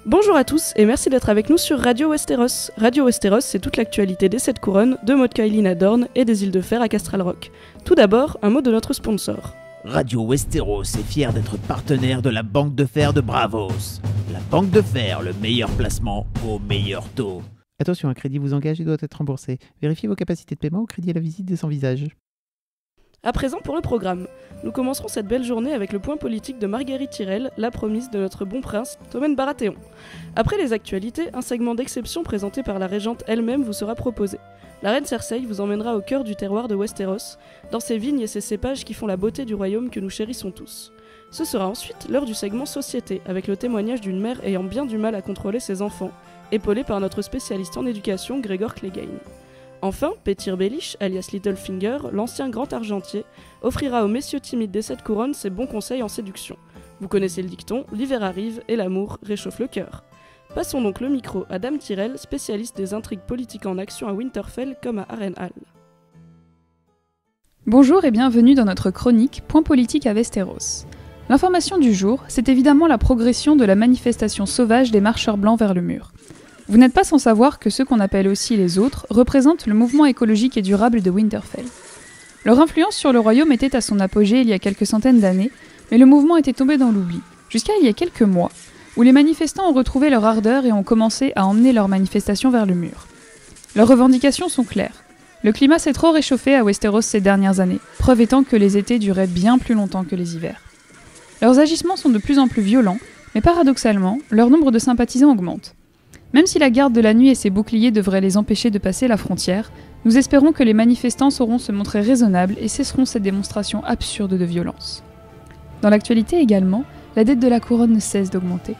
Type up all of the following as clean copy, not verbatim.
Bonjour à tous et merci d'être avec nous sur Radio Westeros. Radio Westeros, c'est toute l'actualité des 7 couronnes, de Moat Cailin à Dorne et des îles de Fer à Castral Rock. Tout d'abord, un mot de notre sponsor. Radio Westeros est fier d'être partenaire de la Banque de Fer de Bravos. La Banque de Fer, le meilleur placement au meilleur taux. Attention, un crédit vous engage et doit être remboursé. Vérifiez vos capacités de paiement au crédit à la visite des sans-visage. À présent pour le programme. Nous commencerons cette belle journée avec le point politique de Marguerite Tyrell, la promise de notre bon prince, Tommen Baratheon. Après les actualités, un segment d'exception présenté par la régente elle-même vous sera proposé. La reine Cersei vous emmènera au cœur du terroir de Westeros, dans ses vignes et ses cépages qui font la beauté du royaume que nous chérissons tous. Ce sera ensuite l'heure du segment Société, avec le témoignage d'une mère ayant bien du mal à contrôler ses enfants, épaulée par notre spécialiste en éducation, Gregor Clegane. Enfin, Petyr Baelish, alias Littlefinger, l'ancien grand argentier, offrira aux messieurs timides des 7 couronnes ses bons conseils en séduction. Vous connaissez le dicton, l'hiver arrive et l'amour réchauffe le cœur. Passons donc le micro à Dame Tyrell, spécialiste des intrigues politiques en action à Winterfell comme à Harrenhal. Bonjour et bienvenue dans notre chronique Point politique à Westeros. L'information du jour, c'est évidemment la progression de la manifestation sauvage des marcheurs blancs vers le mur. Vous n'êtes pas sans savoir que ceux qu'on appelle aussi les autres représentent le mouvement écologique et durable de Winterfell. Leur influence sur le royaume était à son apogée il y a quelques centaines d'années, mais le mouvement était tombé dans l'oubli, jusqu'à il y a quelques mois, où les manifestants ont retrouvé leur ardeur et ont commencé à emmener leurs manifestations vers le mur. Leurs revendications sont claires. Le climat s'est trop réchauffé à Westeros ces dernières années, preuve étant que les étés duraient bien plus longtemps que les hivers. Leurs agissements sont de plus en plus violents, mais paradoxalement, leur nombre de sympathisants augmente. Même si la garde de la nuit et ses boucliers devraient les empêcher de passer la frontière, nous espérons que les manifestants sauront se montrer raisonnables et cesseront cette démonstration absurde de violence. Dans l'actualité également, la dette de la couronne ne cesse d'augmenter.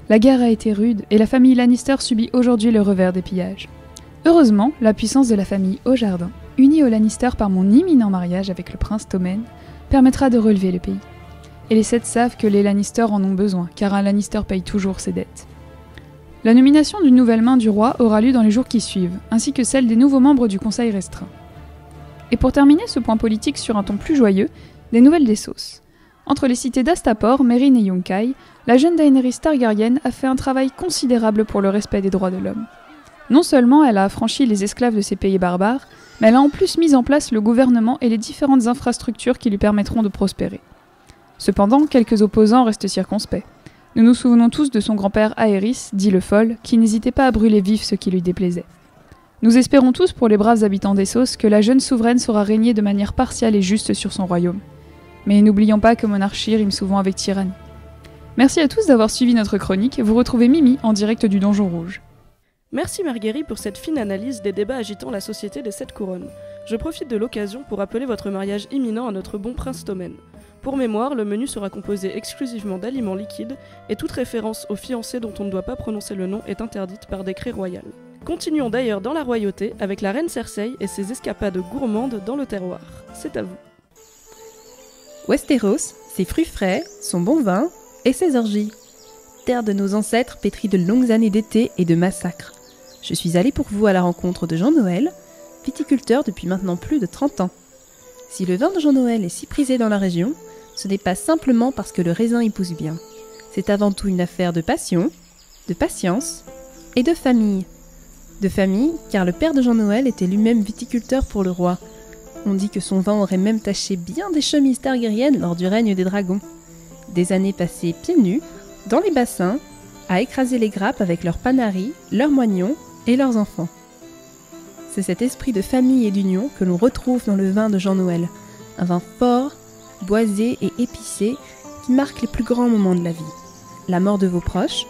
La guerre a été rude et la famille Lannister subit aujourd'hui le revers des pillages. Heureusement, la puissance de la famille Haut-Jardin, unie aux Lannister par mon imminent mariage avec le prince Tommen, permettra de relever le pays. Et les 7 savent que les Lannister en ont besoin, car un Lannister paye toujours ses dettes. La nomination d'une nouvelle main du roi aura lieu dans les jours qui suivent, ainsi que celle des nouveaux membres du conseil restreint. Et pour terminer ce point politique sur un ton plus joyeux, des nouvelles d'Essos. Entre les cités d'Astapor, Meereen et Yunkai, la jeune Daenerys Targaryen a fait un travail considérable pour le respect des droits de l'homme. Non seulement elle a affranchi les esclaves de ces pays barbares, mais elle a en plus mis en place le gouvernement et les différentes infrastructures qui lui permettront de prospérer. Cependant, quelques opposants restent circonspects. Nous nous souvenons tous de son grand-père Aerys, dit le Fol, qui n'hésitait pas à brûler vif ce qui lui déplaisait. Nous espérons tous pour les braves habitants d'Essos que la jeune souveraine saura régner de manière partiale et juste sur son royaume. Mais n'oublions pas que monarchie rime souvent avec tyrannie. Merci à tous d'avoir suivi notre chronique, vous retrouvez Mimi en direct du Donjon Rouge. Merci Marguerite pour cette fine analyse des débats agitant la société des 7 couronnes. Je profite de l'occasion pour appeler votre mariage imminent à notre bon prince Tommen. Pour mémoire, le menu sera composé exclusivement d'aliments liquides et toute référence aux fiancés dont on ne doit pas prononcer le nom est interdite par décret royal. Continuons d'ailleurs dans la royauté avec la reine Cersei et ses escapades gourmandes dans le terroir. C'est à vous. Westeros, ses fruits frais, son bon vin et ses orgies. Terre de nos ancêtres pétrie de longues années d'été et de massacres. Je suis allée pour vous à la rencontre de Jean Noël, viticulteur depuis maintenant plus de 30 ans. Si le vin de Jean Noël est si prisé dans la région, ce n'est pas simplement parce que le raisin y pousse bien. C'est avant tout une affaire de passion, de patience et de famille. De famille, car le père de Jean Noël était lui-même viticulteur pour le roi. On dit que son vin aurait même taché bien des chemises targaryennes lors du règne des dragons. Des années passées pieds nus, dans les bassins, à écraser les grappes avec leurs panaris, leurs moignons et leurs enfants. C'est cet esprit de famille et d'union que l'on retrouve dans le vin de Jean Noël, un vin fort, boisé et épicé qui marque les plus grands moments de la vie. La mort de vos proches,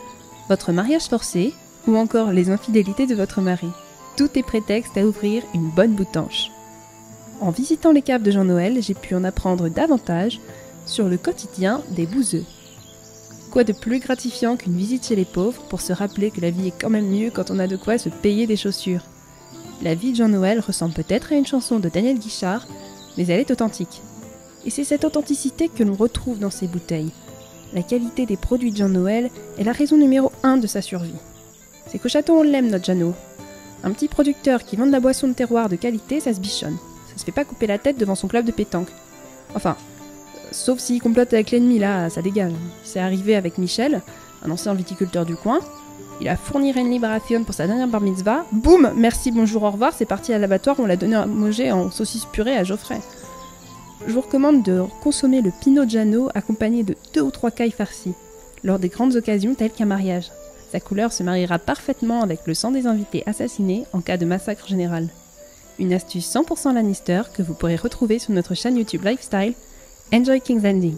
votre mariage forcé ou encore les infidélités de votre mari. Tout est prétexte à ouvrir une bonne boutanche. En visitant les caves de Jean Noël, j'ai pu en apprendre davantage sur le quotidien des bouseux. Quoi de plus gratifiant qu'une visite chez les pauvres pour se rappeler que la vie est quand même mieux quand on a de quoi se payer des chaussures. La vie de Jean Noël ressemble peut-être à une chanson de Daniel Guichard, mais elle est authentique. Et c'est cette authenticité que l'on retrouve dans ces bouteilles. La qualité des produits de Jean Noël est la raison numéro 1 de sa survie. C'est qu'au château on l'aime notre Jeannot. Un petit producteur qui vend de la boisson de terroir de qualité, ça se bichonne. Ça se fait pas couper la tête devant son club de pétanque. Enfin, sauf s'il complote avec l'ennemi, là, ça dégage. C'est arrivé avec Michel, un ancien viticulteur du coin. Il a fourni Renly Baratheon pour sa dernière bar mitzvah. Boum, merci, bonjour, au revoir, c'est parti à l'abattoir, on l'a donné à manger en saucisse purée à Geoffrey. Je vous recommande de consommer le Pinot Giano accompagné de 2 ou 3 cailles farcies, lors des grandes occasions telles qu'un mariage. Sa couleur se mariera parfaitement avec le sang des invités assassinés en cas de massacre général. Une astuce 100% Lannister que vous pourrez retrouver sur notre chaîne YouTube Lifestyle, Enjoy King's Landing.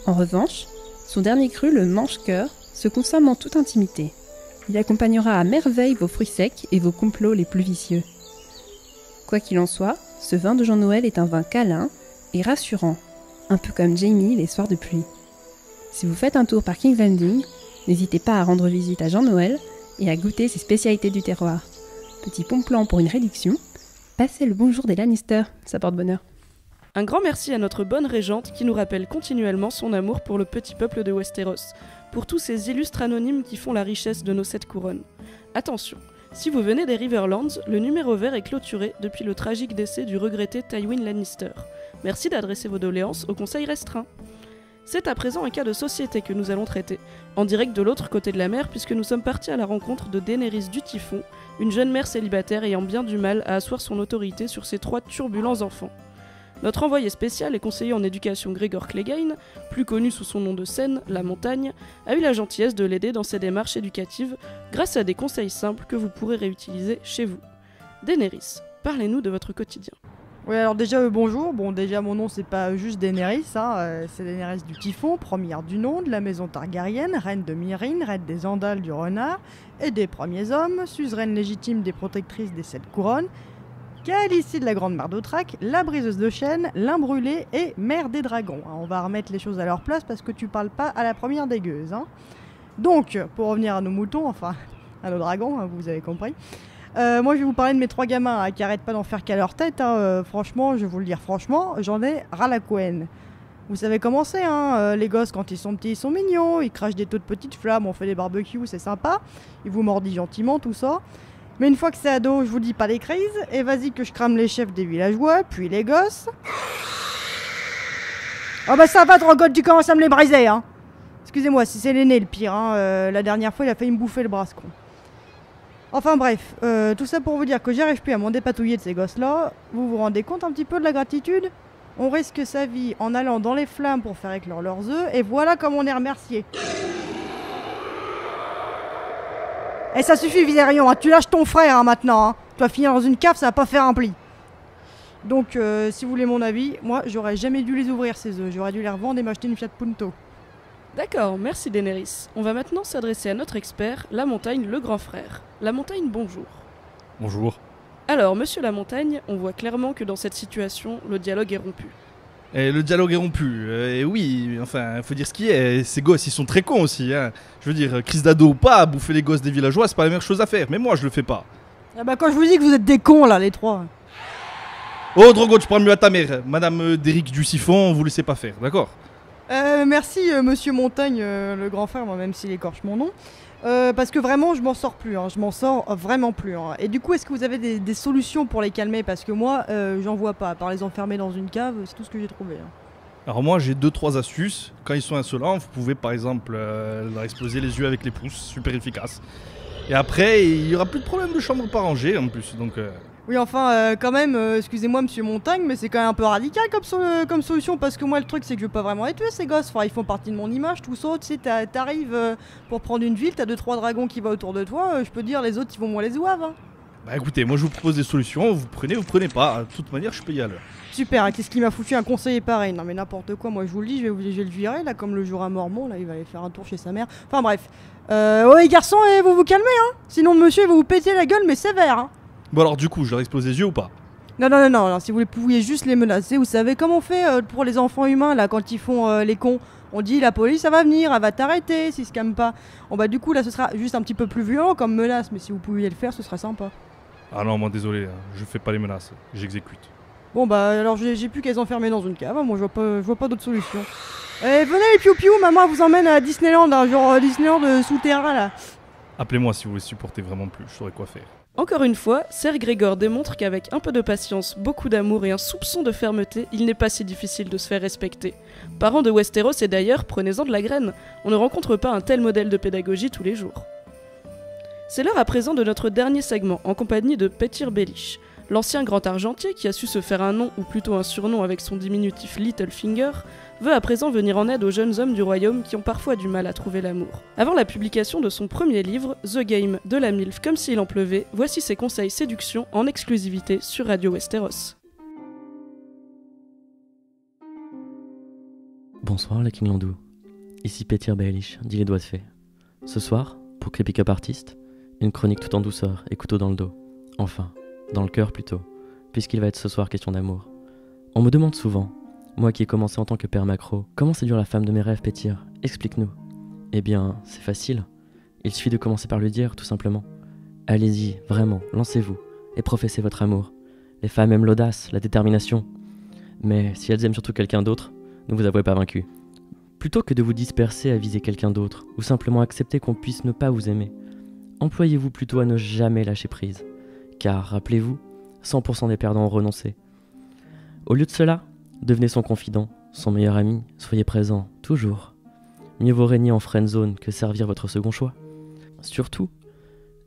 En revanche, son dernier cru, le mange-cœur, se consomme en toute intimité. Il accompagnera à merveille vos fruits secs et vos complots les plus vicieux. Quoi qu'il en soit, ce vin de Jean-Noël est un vin câlin et rassurant, un peu comme Jaime les soirs de pluie. Si vous faites un tour par King's Landing, n'hésitez pas à rendre visite à Jean-Noël et à goûter ses spécialités du terroir. Petit pont-plan pour une réduction, passez le bonjour des Lannister, ça porte bonheur. Un grand merci à notre bonne régente qui nous rappelle continuellement son amour pour le petit peuple de Westeros, pour tous ces illustres anonymes qui font la richesse de nos 7 couronnes. Attention, si vous venez des Riverlands, le numéro vert est clôturé depuis le tragique décès du regretté Tywin Lannister. Merci d'adresser vos doléances au conseil restreint. C'est à présent un cas de société que nous allons traiter, en direct de l'autre côté de la mer puisque nous sommes partis à la rencontre de Daenerys du Typhon, une jeune mère célibataire ayant bien du mal à asseoir son autorité sur ses 3 turbulents enfants. Notre envoyé spécial et conseiller en éducation Gregor Clegane, plus connu sous son nom de scène, La Montagne, a eu la gentillesse de l'aider dans ses démarches éducatives grâce à des conseils simples que vous pourrez réutiliser chez vous. Daenerys, parlez-nous de votre quotidien. Oui, alors déjà bonjour. Bon, déjà mon nom c'est pas juste Daenerys, c'est Daenerys du Typhon, première du nom, de la maison Targaryen, reine de Myrrine, reine des Andals du Renard et des premiers hommes, suzeraine légitime des protectrices des 7 couronnes, Khaleesi de la Grande Mare d'Othrak, la briseuse de chêne, l'imbrûlée et mère des dragons. On va remettre les choses à leur place parce que tu parles pas à la première dégueuse. Donc, pour revenir à nos moutons, enfin à nos dragons, vous avez compris. Moi je vais vous parler de mes 3 gamins qui arrêtent pas d'en faire qu'à leur tête. Franchement, je vais vous le dire franchement, j'en ai ras la couenne. Vous savez comment c'est, les gosses quand ils sont petits ils sont mignons, ils crachent des taux de petites flammes, on fait des barbecues, c'est sympa. Ils vous mordillent gentiment, tout ça. Mais une fois que c'est ado, je vous dis pas les crises, et vas-y que je crame les chefs des villageois, puis les gosses. Oh bah ça va, Drogotte, tu commences à me les briser, Excusez-moi, si c'est l'aîné le pire, la dernière fois il a failli me bouffer le bras, ce con. Enfin bref, tout ça pour vous dire que j'arrive plus à m'en dépatouiller de ces gosses-là. Vous vous rendez compte un petit peu de la gratitude ? On risque sa vie en allant dans les flammes pour faire éclore leurs œufs, et voilà comme on est remercié. Et ça suffit Viserion, tu lâches ton frère maintenant, Tu vas finir dans une cave, ça va pas faire un pli. Donc si vous voulez mon avis, moi j'aurais jamais dû les ouvrir ces œufs, j'aurais dû les revendre et m'acheter une Fiat Punto. D'accord, merci Daenerys. On va maintenant s'adresser à notre expert, La Montagne, le grand frère. La Montagne, bonjour. Bonjour. Alors, monsieur La Montagne, on voit clairement que dans cette situation, le dialogue est rompu. Et le dialogue est rompu, et oui, enfin, faut dire ce qui est, ces gosses ils sont très cons aussi, hein. Je veux dire, crise d'ado ou pas, bouffer les gosses des villageois c'est pas la meilleure chose à faire, mais moi je le fais pas. Ah bah quand je vous dis que vous êtes des cons là, les trois. Oh Drogo, tu parles mieux à ta mère, madame Déric du Siphon, vous laissez pas faire, d'accord? Merci monsieur Montagne, le grand frère, moi même s'il écorche mon nom. Parce que vraiment je m'en sors plus, je m'en sors vraiment plus. Et du coup est-ce que vous avez des solutions pour les calmer? Parce que moi j'en vois pas, à part les enfermer dans une cave, c'est tout ce que j'ai trouvé. Alors moi j'ai 2-3 astuces, quand ils sont insolents vous pouvez par exemple leur exploser les yeux avec les pouces, super efficace. Et après il y aura plus de problème de chambre pas rangée en plus, donc... Oui enfin quand même, excusez-moi monsieur Montagne, mais c'est quand même un peu radical comme solution, parce que moi le truc c'est que je veux pas vraiment les tuer ces gosses, enfin, ils font partie de mon image, tout ça, tu sais, t'arrives pour prendre une ville, t'as 2-3 dragons qui vont autour de toi, je peux dire les autres ils vont moins les zouaves. Bah écoutez, moi je vous propose des solutions, vous prenez pas, de toute manière je paye à l'heure. Super, qu'est-ce qui m'a foutu un conseiller pareil? Non mais n'importe quoi, moi je vous le dis, je vais le virer là, comme le jour à Mormon, là il va aller faire un tour chez sa mère, enfin bref. Ouais garçons, vous vous calmez sinon le monsieur il va vous péter la gueule mais sévère Bon alors du coup, je leur explose les yeux ou pas? Non, si vous pouviez juste les menacer, vous savez comment on fait pour les enfants humains là quand ils font les cons? On dit la police elle va venir, elle va t'arrêter s'ils se calment pas. Bon bah du coup là ce sera juste un petit peu plus violent comme menace, mais si vous pouviez le faire ce serait sympa. Ah non moi désolé, je fais pas les menaces, j'exécute. Bon bah alors j'ai plus qu'à les enfermer dans une cave, moi je vois pas d'autre solution. Venez les piou-piou, maman elle vous emmène à Disneyland, genre Disneyland souterrain là. Appelez-moi si vous les supportez vraiment plus, je saurai quoi faire. Encore une fois, Ser Grégor démontre qu'avec un peu de patience, beaucoup d'amour et un soupçon de fermeté, il n'est pas si difficile de se faire respecter. Parents de Westeros et d'ailleurs, prenez-en de la graine, on ne rencontre pas un tel modèle de pédagogie tous les jours. C'est l'heure à présent de notre dernier segment, en compagnie de Petyr Baelish. L'ancien grand argentier, qui a su se faire un nom, ou plutôt un surnom avec son diminutif Littlefinger, veut à présent venir en aide aux jeunes hommes du royaume qui ont parfois du mal à trouver l'amour. Avant la publication de son premier livre, The Game, de la MILF comme s'il en pleuvait, voici ses conseils séduction en exclusivité sur Radio Westeros. Bonsoir les King Landou, ici Petyr Baelish, dit les doigts de fée. Ce soir, pour Creepy Cup Artist, une chronique tout en douceur et couteau dans le dos. Enfin, dans le cœur plutôt, puisqu'il va être ce soir question d'amour. On me demande souvent, moi qui ai commencé en tant que père macro, comment séduire la femme de mes rêves, Petyr? Explique-nous. Eh bien, c'est facile. Il suffit de commencer par lui dire, tout simplement. Allez-y, vraiment, lancez-vous, et professez votre amour. Les femmes aiment l'audace, la détermination. Mais si elles aiment surtout quelqu'un d'autre, ne vous avouez pas vaincu. Plutôt que de vous disperser à viser quelqu'un d'autre, ou simplement accepter qu'on puisse ne pas vous aimer, employez-vous plutôt à ne jamais lâcher prise. Car, rappelez-vous, 100% des perdants ont renoncé. Au lieu de cela, devenez son confident, son meilleur ami, soyez présent, toujours. Mieux vaut régner en friendzone que servir votre second choix. Surtout,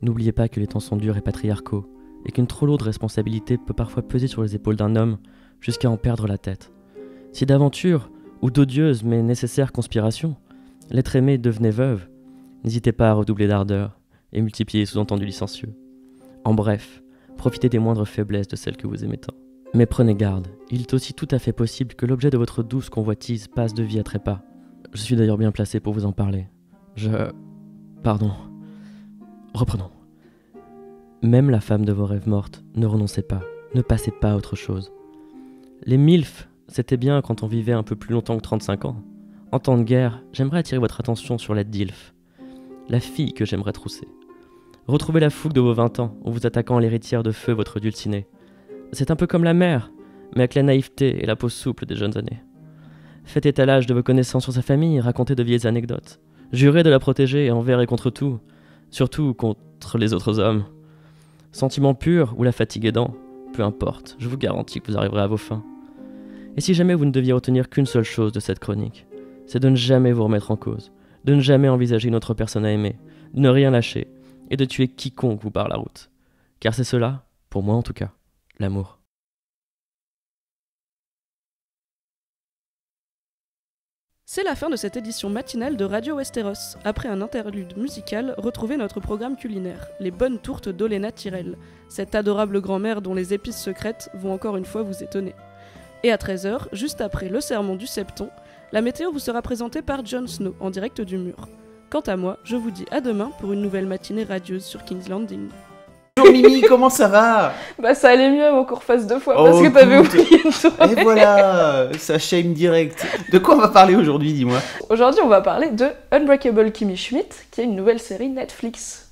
n'oubliez pas que les temps sont durs et patriarcaux, et qu'une trop lourde responsabilité peut parfois peser sur les épaules d'un homme jusqu'à en perdre la tête. Si d'aventure, ou d'odieuse mais nécessaire conspiration, l'être aimé devenait veuve, n'hésitez pas à redoubler d'ardeur et multiplier les sous-entendus licencieux. En bref, profitez des moindres faiblesses de celles que vous aimez tant. Mais prenez garde, il est aussi tout à fait possible que l'objet de votre douce convoitise passe de vie à trépas. Je suis d'ailleurs bien placé pour vous en parler. Pardon. Reprenons. Même la femme de vos rêves mortes, ne renoncez pas, ne passez pas à autre chose. Les MILF, c'était bien quand on vivait un peu plus longtemps que 35 ans. En temps de guerre, j'aimerais attirer votre attention sur la DILF, la fille que j'aimerais trousser. Retrouvez la fougue de vos 20 ans en vous attaquant à l'héritière de feu, votre dulcinée. C'est un peu comme la mère, mais avec la naïveté et la peau souple des jeunes années. Faites étalage de vos connaissances sur sa famille, racontez de vieilles anecdotes. Jurez de la protéger envers et contre tout, surtout contre les autres hommes. Sentiment pur ou la fatigue aidant, peu importe, je vous garantis que vous arriverez à vos fins. Et si jamais vous ne deviez retenir qu'une seule chose de cette chronique, c'est de ne jamais vous remettre en cause, de ne jamais envisager une autre personne à aimer, de ne rien lâcher, et de tuer quiconque vous barre la route. Car c'est cela, pour moi en tout cas, l'amour. C'est la fin de cette édition matinale de Radio Westeros. Après un interlude musical, retrouvez notre programme culinaire, les bonnes tourtes d'Olenna Tyrell, cette adorable grand-mère dont les épices secrètes vont encore une fois vous étonner. Et à 13h, juste après le sermon du Septon, la météo vous sera présentée par Jon Snow en direct du mur. Quant à moi, je vous dis à demain pour une nouvelle matinée radieuse sur King's Landing. Bonjour Mimi, comment ça va? Bah ça allait mieux avant qu'on refasse 2 fois, parce que t'avais oublié de tourner. Et voilà, ça shame direct. De quoi on va parler aujourd'hui, dis-moi? Aujourd'hui, on va parler de Unbreakable Kimmy Schmidt, qui est une nouvelle série Netflix.